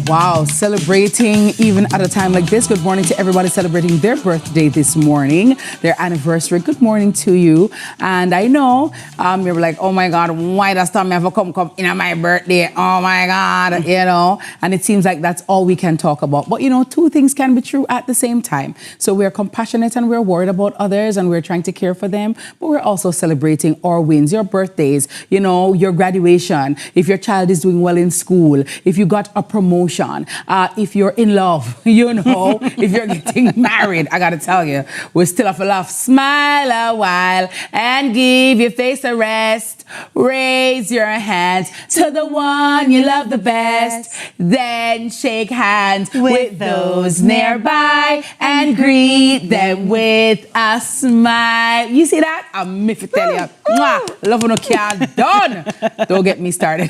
Wow, celebrating even at a time like this. Good morning to everybody celebrating their birthday this morning, their anniversary. Good morning to you. And I know you were like, oh my God, why does Tommy have to come in on my birthday? Oh my God, you know. And it seems like that's all we can talk about. But you know, two things can be true at the same time. So we're compassionate and we're worried about others and we're trying to care for them. But we're also celebrating our wins, your birthdays, you know, your graduation, if your child is doing well in school, if you got a promotion, if you're in love, you know, if you're getting married, I gotta tell you, we still have to laugh. Smile a while and give your face a rest. Raise your hands to the one you love the best. Then shake hands with those nearby and greet them with a smile. You see that? I'm if tell you. Love no care done. Don't get me started.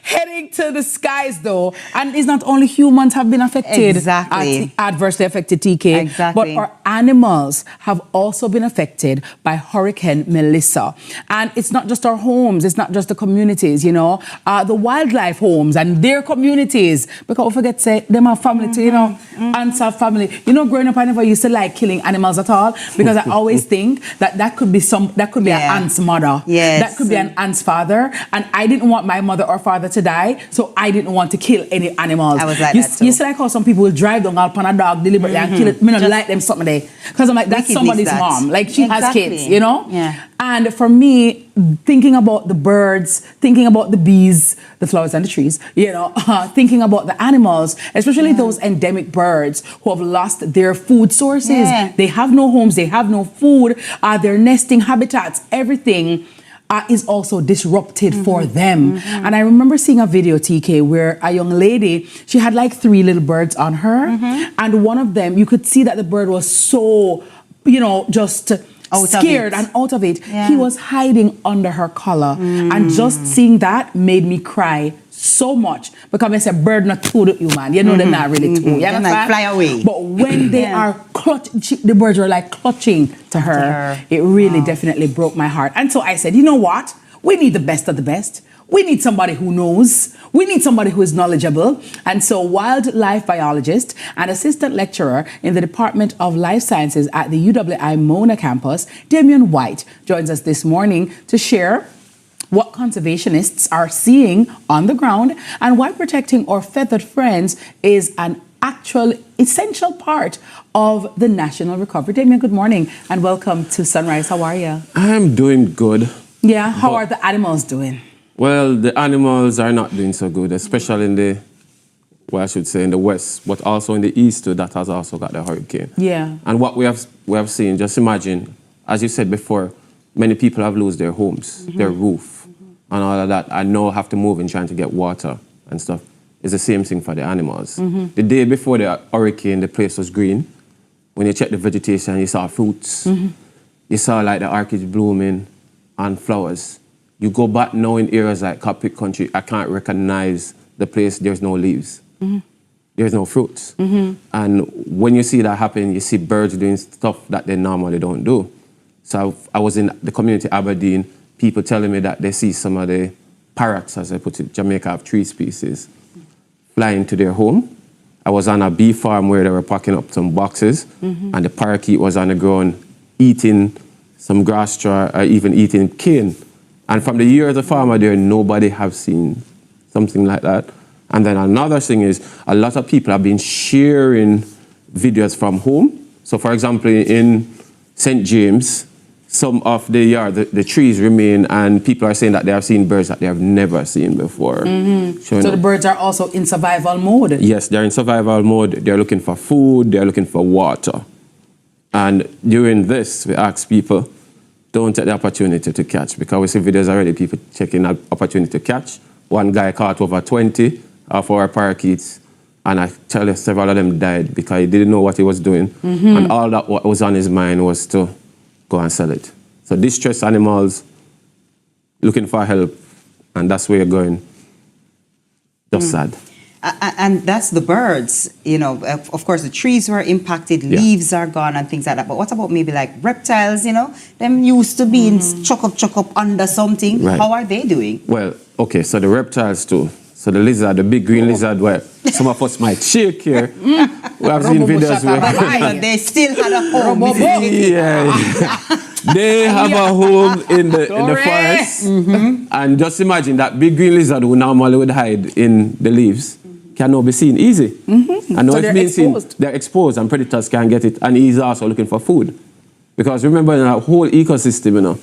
Heading to the skies though, and it's not only humans have been affected, adversely affected, TK, but our animals have also been affected by Hurricane Melissa. And it's not just our homes, it's not just the communities, you know, the wildlife homes and their communities, because we forget to say, them are family too, you know, ants are family. You know, growing up, I never used to like killing animals at all, because I always think that could be an ant's mother. Yes. That could be an ant's father. And I didn't want my mother or father to die, so I didn't want to kill any animals. I was like that too. You see like how some people will drive down upon a dog deliberately and kill it. Me not like them something there. Because I'm like, that's somebody's mom. Like, she has kids, you know? Yeah. And for me, thinking about the birds, thinking about the bees, the flowers and the trees, you know, thinking about the animals, especially those endemic birds who have lost their food sources. Yeah. They have no homes, they have no food, their nesting habitats, everything is also disrupted for them. And I remember seeing a video, TK, where a young lady, she had like 3 little birds on her. And one of them, you could see that the bird was so, you know, just scared and out of it. Yeah. He was hiding under her collar. And just seeing that made me cry so much, because I said bird not two to you, man. You know they're not really two. You like fly away. But when they are the birds are like clutching to her. It really definitely broke my heart. And so I said, you know what? We need the best of the best. We need somebody who knows. We need somebody who is knowledgeable. And so wildlife biologist and assistant lecturer in the Department of Life Sciences at the UWI Mona campus, Damian White, joins us this morning to share what conservationists are seeing on the ground and why protecting our feathered friends is an actual essential part of the national recovery. Damian, good morning and welcome to Sunrise. How are you? I'm doing good. Yeah, how are the animals doing? Well, the animals are not doing so good, especially in the, well, I should say in the west, but also in the east too, that has also got the hurricane. Yeah. And what we have seen, just imagine, as you said before, many people have lost their homes, their roof, and all of that, and now have to move in trying to get water and stuff. It's the same thing for the animals. The day before the hurricane, the place was green. When you check the vegetation, you saw fruits. You saw like the orchids blooming and flowers. You go back now in areas like Copic Country, I can't recognize the place, there's no leaves. There's no fruits. And when you see that happen, you see birds doing stuff that they normally don't do. So I was in the community Aberdeen, people telling me that they see some of the parrots, as I put it, Jamaica have 3 species, flying to their home. I was on a bee farm where they were packing up some boxes, and the parakeet was on the ground eating some grass straw, or even eating cane. And from the year as a farmer there, nobody have seen something like that. And then another thing is, a lot of people have been sharing videos from home. So for example, in St. James, some of the yard, the trees remain, and people are saying that they have seen birds that they have never seen before. So the birds are also in survival mode? Yes, they're in survival mode. They're looking for food, they're looking for water. And during this, we ask people, don't take the opportunity to catch, because we see videos already, people checking that opportunity to catch. One guy caught over 20 of our parakeets, and I tell you, several of them died because he didn't know what he was doing. And all that what was on his mind was to go and sell it. So distressed animals looking for help, and that's where you're going. Just sad. And that's the birds, you know, of course the trees were impacted, leaves are gone and things like that. But what about maybe like reptiles, you know? Them used to be chuck up under something. Right. How are they doing? Well, okay, so the reptiles too. So the lizard, the big green lizard, where some of us might shake here. We have seen videos where they still had a home. They have a home in the forest. And just imagine that big green lizard who normally would hide in the leaves can now be seen easy. And now so it's being seen, they're exposed and predators can get it. And he's also looking for food. Because remember, in our whole ecosystem, you know,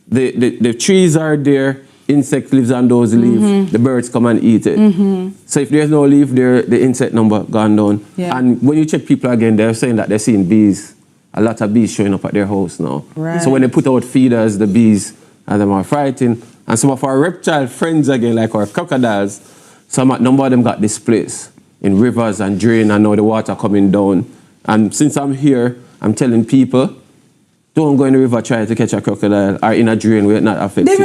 the trees are there, insect lives on those leaves, the birds come and eat it. So if there's no leaf there, the insect number gone down. And when you check people again, they're saying that they're seeing bees, a lot of bees showing up at their house now. So when they put out feeders, the bees and them are fighting. And some of our reptile friends again, like our crocodiles, some number of them got displaced in rivers and drain, and now the water coming down. And since I'm here, I'm telling people, don't go in the river trying to catch a crocodile or in a drain where it's not affected.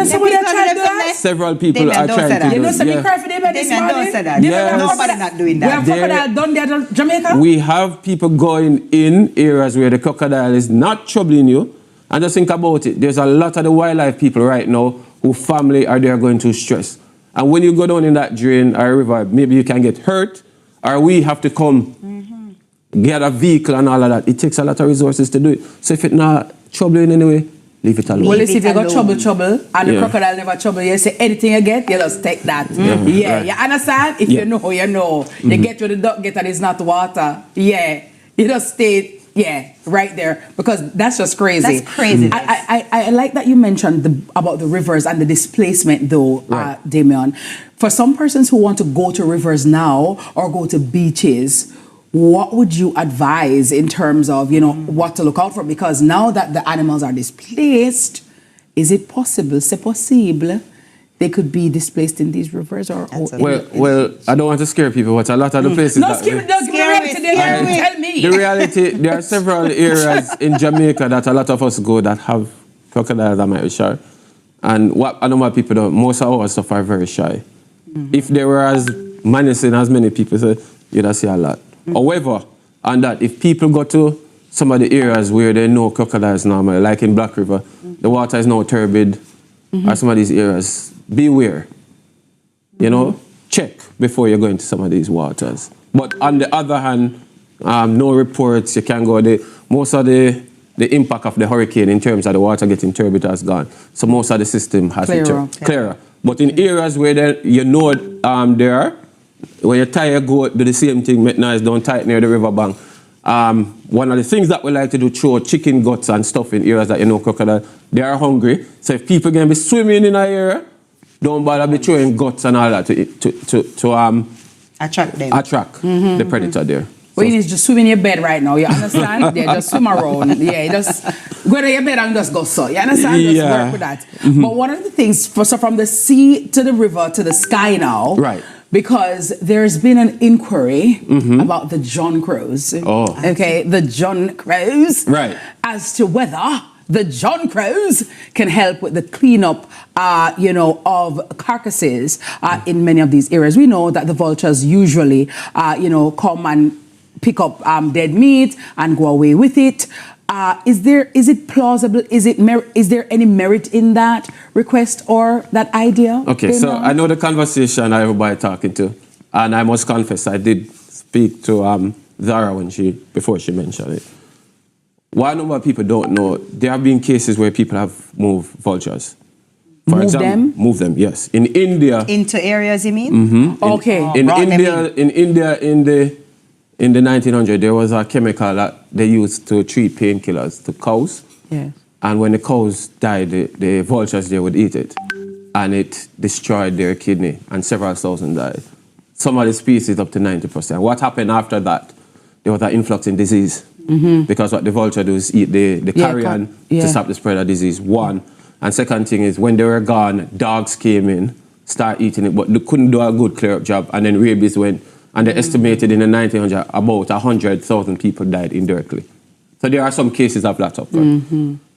Several people are trying to do it. You know, so be careful about this morning. Nobody not doing that. We have crocodile done there to Jamaica? We have people going in areas where the crocodile is not troubling you. And just think about it. There's a lot of the wildlife people right now who family are there going through stress. And when you go down in that drain or river, maybe you can get hurt, or we have to come get a vehicle and all of that. It takes a lot of resources to do it. So if it's not troubling in any way, leave it alone. Well, if you got trouble, and the crocodile never trouble you, say anything you get, you just take that. Right. You understand? If you know, you know. You get where the duck get and it's not water. Yeah. You just stay, right there. Because that's just crazy. That's crazy. I like that you mentioned about the rivers and the displacement, though, Damian. For some persons who want to go to rivers now or go to beaches, what would you advise in terms of, you know, what to look out for? Because now that the animals are displaced, is it possible, c'est possible, they could be displaced in these rivers? Or well, I don't want to scare people, but a lot of the places tell me. The reality, there are several areas in Jamaica that a lot of us go that have crocodiles that might be shy. And what I know what people don't, most of our stuff are very shy. If there were as menacing as many people say, you'd see a lot. However, on that, if people go to some of the areas where there are no crocodiles normally, like in Black River, the water is now turbid, or some of these areas, beware. You know, check before you go into some of these waters. But on the other hand, no reports, you can go there. Most of the impact of the hurricane in terms of the water getting turbid has gone. So most of the system has clearer. But in areas where you know there are, when you tie a goat, do the same thing, make noise, don't tie it near the riverbank. One of the things that we like to do, throw chicken guts and stuff in areas that you know crocodile, they are hungry. So if people can be swimming in an area, don't bother be throwing guts and all that to attract them. Attract the predator there. Well, you need to just swim in your bed right now, you understand? Just swim around. Just go to your bed and just go so. You understand? Just work with that. But one of the things, so from the sea to the river to the sky now, because there's been an inquiry about the John Crows. Okay, the John Crows. As to whether the John Crows can help with the cleanup, of carcasses in many of these areas. We know that the vultures usually, come and pick up dead meat and go away with it. Is it plausible? Is there any merit in that request or that idea? Okay, so I know the conversation everybody talking to, and I must confess I did speak to Zara before she mentioned it. What a number of people don't know, there have been cases where people have moved vultures. For example, move them, yes. In India. Into areas, you mean? Okay. In India, in the 1900s, there was a chemical that they used to treat painkillers to cows. Yes. And when the cows died, the vultures there would eat it. And it destroyed their kidney, and several thousand died. Some of the species up to 90%. What happened after that? There was an influx in disease. Because what the vulture do is eat the carrion to stop the spread of disease, one. And second thing is, when they were gone, dogs came in, start eating it, but they couldn't do a good clear-up job, and then rabies went. And they estimated in the 1900s, about 100,000 people died indirectly. So there are some cases of that up there.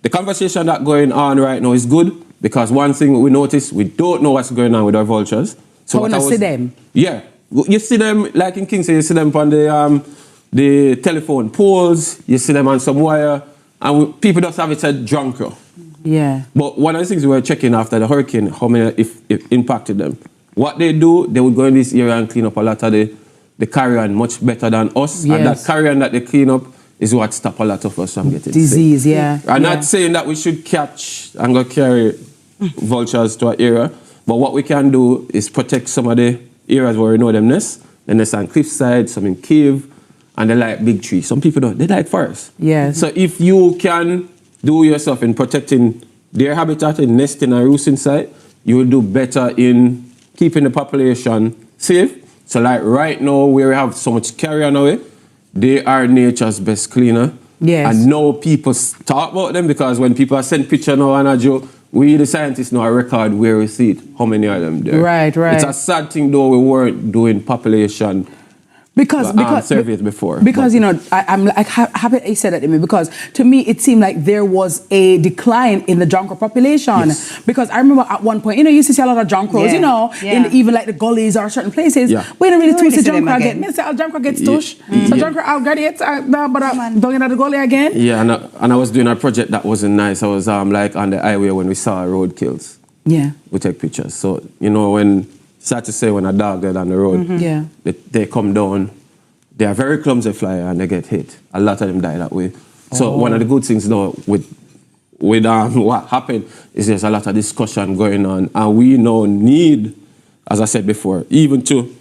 The conversation that's going on right now is good, because one thing we notice, we don't know what's going on with our vultures. So when you see them? Yeah. You see them, like in Kingston, you see them on the telephone poles, you see them on some wire, and people just have it said drunker. Yeah. But one of the things we were checking after the hurricane, how many if impacted them. what they do, they would go in this area and clean up a lot of the carrion much better than us. Yes. And that carrion that they clean up is what stops a lot of us from getting disease, sick. yeah. I'm not saying that we should catch and go carry vultures to an area, but what we can do is protect some of the areas where we know them nest. They nest on cliffside, some in cave, and they like big trees. Some people don't, they like forest. Yes. So if you can do yourself in protecting their habitat and nesting and roosting site, you will do better in keeping the population safe. So like right now, where we have so much carrion away, they are nature's best cleaner. Yes. And now people talk about them because when people send picture now and a joke, we the scientists know a record where we see it, how many of them there. Right, right. It's a sad thing though we weren't doing population because surveys before. Because, you know, I'm like happy you said that to me, because to me it seemed like there was a decline in the jonquil population. Yes. Because I remember at one point, you know, you used to see a lot of jonquils, you know, in even like the gullies or certain places. Yeah. We don't really see them jonquil again. again. Me say jonquil gets tush. So jonquil I'll get it, but don't get the gully again. Yeah, and I was doing a project that wasn't nice. I was like on the highway when we saw road kills. Yeah. We take pictures. So, you know, when sad to say when a dog dead on the road, Yeah. they come down. They are very clumsy flyer and they get hit. A lot of them die that way. So one of the good things though with what happened is there's a lot of discussion going on, and we now need, as I said before, even to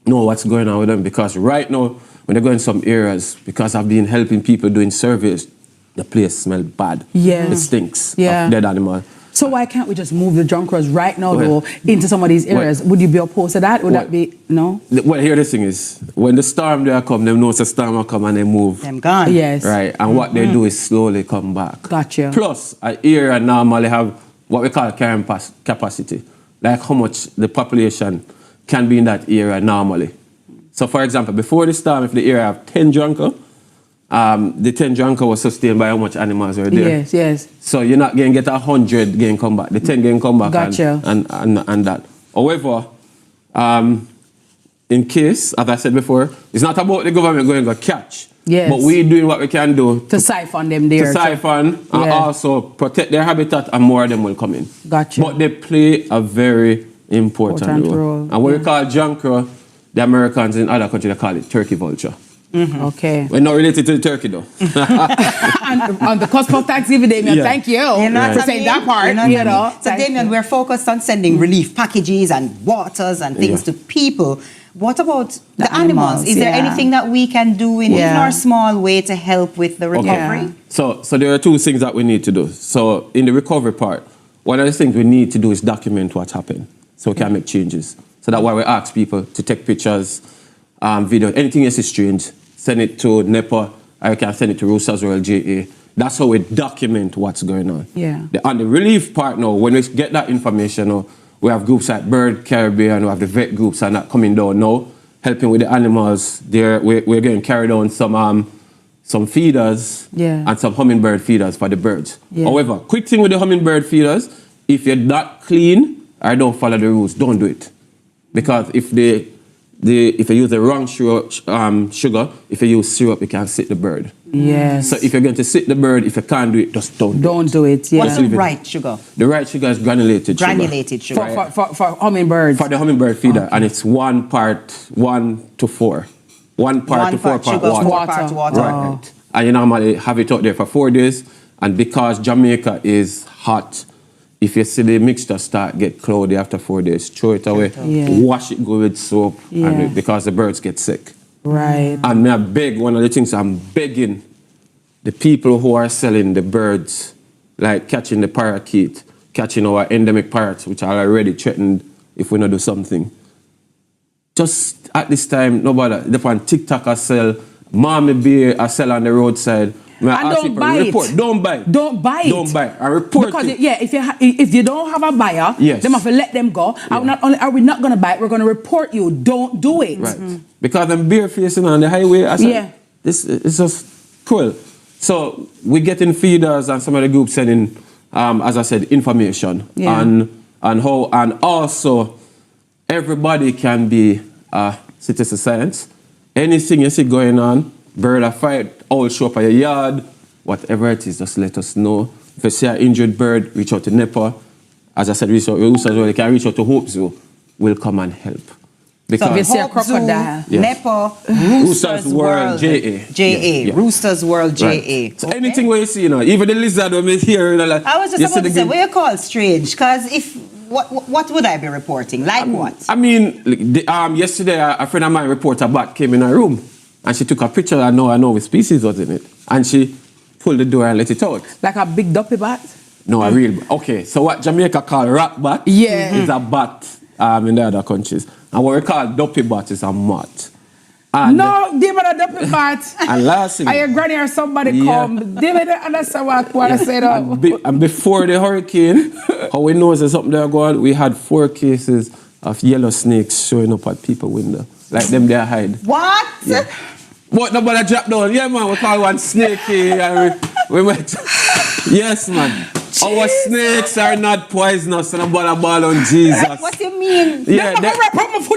know what's going on with them, because right now when they go in some areas, because I've been helping people doing surveys, the place smells bad. Yes. It stinks of Yeah. dead animal. So why can't we just move the jonquils right now, though, into some of these areas? Would you be opposed to that? Would that be, no? Well, here the thing is, when the storm there come, them know the storm will come and they move. Them gone. Yes. Right, and what they do is slowly come back. Gotcha. Plus, an area normally have what we call carrying capacity, like how much the population can be in that area normally. So, for example, before the storm, if the area have 10 jonquil, the 10 jonquil was sustained by how much animals were there. Yes, yes. So you're not going to get 100 going come back. The 10 going come back. Gotcha. And that. However, in case, as I said before, it's not about the government going to catch. Yes. But we're doing what we can do To siphon them there. to siphon and also protect their habitat, and more of them will come in. Gotcha. But they play a very important role. And what we call jonquil, the Americans in other countries, they call it turkey vulture. Okay. We're not related to the turkey though. And on the cusp of Thanksgiving, Damien, Yeah. thank you, You know for what I saying mean? that part. You know. So, Damien, we're focused on sending relief packages and waters and things to people. What about the animals? Is there anything that we can do in even our small way to help with the recovery? So there are two things that we need to do. So in the recovery part, one of the things we need to do is document what happened so we can make changes. So that's why we ask people to take pictures, video, anything you see strange, send it to NEPA, or you can send it to Roosters World JA. That's how we document what's going on. Yeah. On the relief part now, when we get that information now, we have groups like Bird Caribbean, we have the vet groups and that coming down now, helping with the animals. We're getting carried on some feeders and some hummingbird feeders for the birds. Yeah. However, quick thing with the hummingbird feeders, if you're not clean or don't follow the rules, don't do it. Because if you use the wrong sugar, if you use syrup, you can sit the bird. Yes. So if you're going to sit the bird, if you can't do it, just don't do it. Yeah. What's the right sugar? The right sugar is granulated sugar. Granulated sugar. For hummingbirds. For the hummingbird feeder, and it's 1 to 4. 1 part to 4 part sugar, water. 4 part water. Right. And you normally have it out there for 4 days, and because Jamaica is hot, if you see the mixture get cloudy after 4 days, throw it away, wash it good with soap, and because the birds get sick. Right. And I beg, one of the things I'm begging the people who are selling the birds, like catching the parakeet, catching our endemic parrots, which are already threatened if we not do something. Just at this time, nobody, they on TikTok I sell, mommy bear I sell on the roadside. And don't buy it. Don't buy it. Don't buy it. Don't buy it. I report because it. If you don't have a buyer, them have to let them go. Yeah. And not only are we not going to buy it, we're going to report you. Don't do it. Right. Because I'm bare facing on the highway. I said, this is just cruel. So we're getting feeders and some of the groups sending, as I said, information on how, and also everybody can be a citizen science. Anything you see going on, bird a fight, owl show up at your yard, whatever it is, just let us know. If you see an injured bird, reach out to NEPA. As I said, reach out to Roosters, you can reach out to Hope Zoo. will come and help. So we see a Hope crocodile. Zoo, Nepo, Roosters World, JA. Roosters World, JA. Right. So anything where you see, even the lizard when it's here, like, I was just about to say, what you call strange? Because what would I be reporting? Like what? I mean, yesterday a friend of mine reporter bat came in her room and she took a picture. I know what species was in it, and she pulled the door and let it out. Like a big duppy bat? No, a real bat. Okay, so what Jamaica call rat bat is a bat in the other countries. And what we call duppy bat is a moth. And no, David, a duppy bat. And last thing, are your granny or somebody come? David, understand what I said. And before the hurricane, how we know there's something there going, we had 4 cases of yellow snakes showing up at people's window. Like them there hide. What? Yeah. What nobody drop down? Yeah, man, we call one snakey. We went. Yes, man. Jeez. Our snakes are not poisonous and about a ball on Jesus. What do you mean? Yeah, it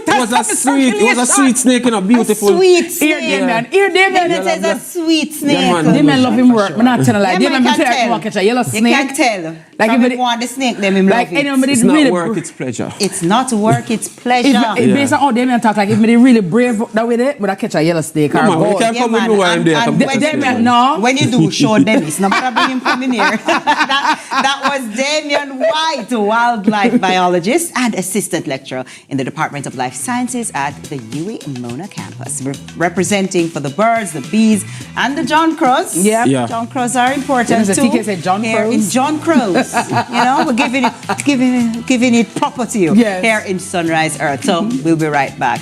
was a sweet snake and a beautiful. A sweet snake. Here, Damien. It is a sweet snake. Yeah, Damien love him work. I'm not telling a lie. Damien, you can't catch a yellow snake. You can't tell. Like if you want the snake, then him love it. It's not work, it's pleasure. It's not work, it's pleasure. Based on how Damien talk, like if me really brave that with it, but I catch a yellow snake or gold. You can't come with me while I'm there. Damien, no. When you do, show them. It's not gonna bring him coming here. That was Damien White, wildlife biologist and assistant lecturer in the Department of Life Sciences at the UWI Mona campus, representing for the birds, the bees, and the John Crows. Yeah. John Crows are important too. TK said John Crows. In John Crows, we're giving it proper to you here in Sunrise Earth. So we'll be right back.